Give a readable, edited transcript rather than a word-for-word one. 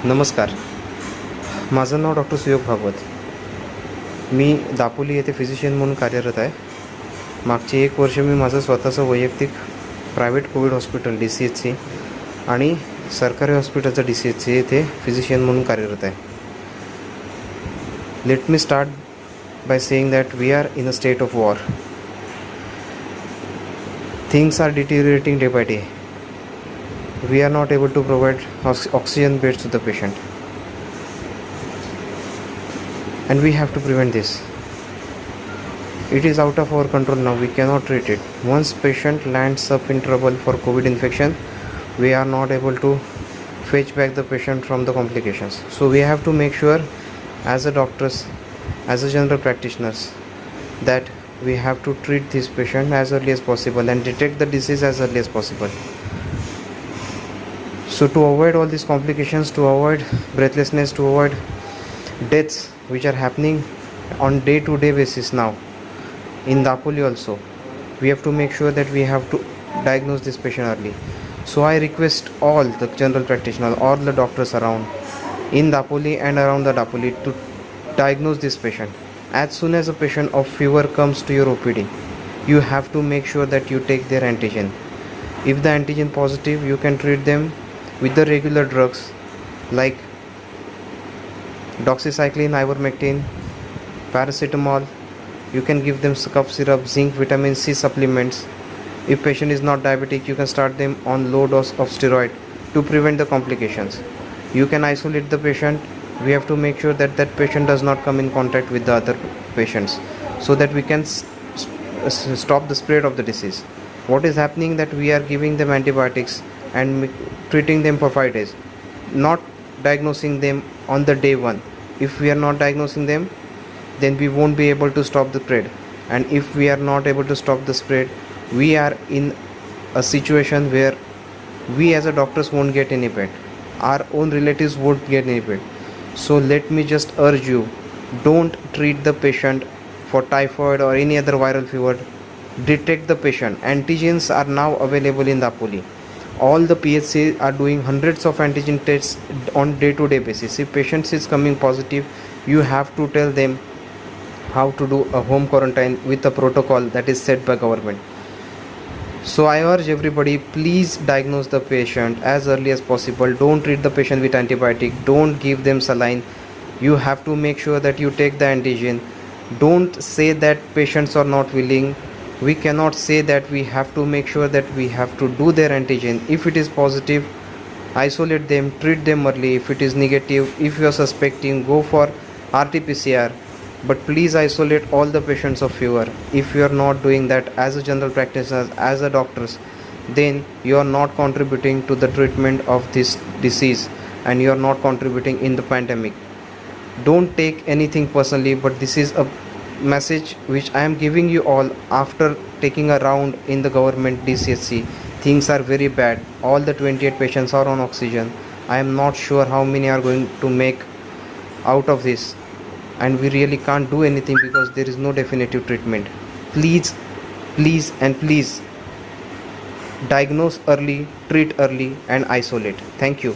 नमस्कार. माझं नाव डॉक्टर सुयोग भागवत. मी दापोली येथे फिजिशियन म्हणून कार्यरत आहे. मागचे 1 वर्ष मी माझं स्वतःचं वैयक्तिक प्रायव्हेट कोविड हॉस्पिटल DCHC आणि सरकारी हॉस्पिटलचं DCHC येथे फिजिशियन म्हणून कार्यरत आहे. Let me start by saying that we are in a state of war. Things are deteriorating day by day. We are not able to provide oxygen beds to the patient, and we have to prevent this. It is out of our control now. We cannot treat it. Once patient lands up in trouble for COVID infection, we are not able to fetch back the patient from the complications. So we have to make sure as a doctors, as a general practitioners, that we have to treat this patient as early as possible and detect the disease as early as possible. So to avoid all these complications, to avoid breathlessness, to avoid deaths which are happening on day-to-day basis now in Dapoli also, we have to make sure that we have to diagnose this patient early. So I request all the general practitioners, all the doctors around in Dapoli and around the Dapoli to diagnose this patient. As soon as a patient of fever comes to your OPD, you have to make sure that you take their antigen. If the antigen positive, you can treat them with the regular drugs like doxycycline, ivermectin, paracetamol. You can give them cough syrup, zinc, vitamin C supplements. If patient is not diabetic, you can start them on low dose of steroid to prevent the complications. You can isolate the patient. We have to make sure that that patient does not come in contact with the other patients, so that we can stop the spread of the disease. What is happening that we are giving them antibiotics and treating them for 5 days, not diagnosing them on the day 1. If we are not diagnosing them, then we won't be able to stop the spread, and if we are not able to stop the spread, we are in a situation where we as a doctors won't get any bed, our own relatives won't get any bed. So let me just urge you, don't treat the patient for typhoid or any other viral fever. Detect the patient. Antigens are now available in Dapoli. All the PHC are doing hundreds of antigen tests on day-to-day basis. If patient is coming positive, you have to tell them how to do a home quarantine with a protocol that is set by government. So I urge everybody, please diagnose the patient as early as possible. Don't treat the patient with antibiotic. Don't give them saline. You have to make sure that you take the antigen. Don't say that patients are not willing. We cannot say that. We have to make sure that we have to do their antigen. If it is positive, isolate them, treat them early. If it is negative, if you are suspecting, go for RT-PCR. But please isolate all the patients of fever. If you are not doing that as a general practitioner, as a doctors, then you are not contributing to the treatment of this disease, and you are not contributing in the pandemic. Don't take anything personally, but this is a message which I am giving you all after taking a round in the government DCHC. Things are very bad. All the 28 patients are on oxygen. I am not sure how many are going to make out of this, and we really can't do anything because there is no definitive treatment. Please and please diagnose early, treat early, and isolate. Thank you.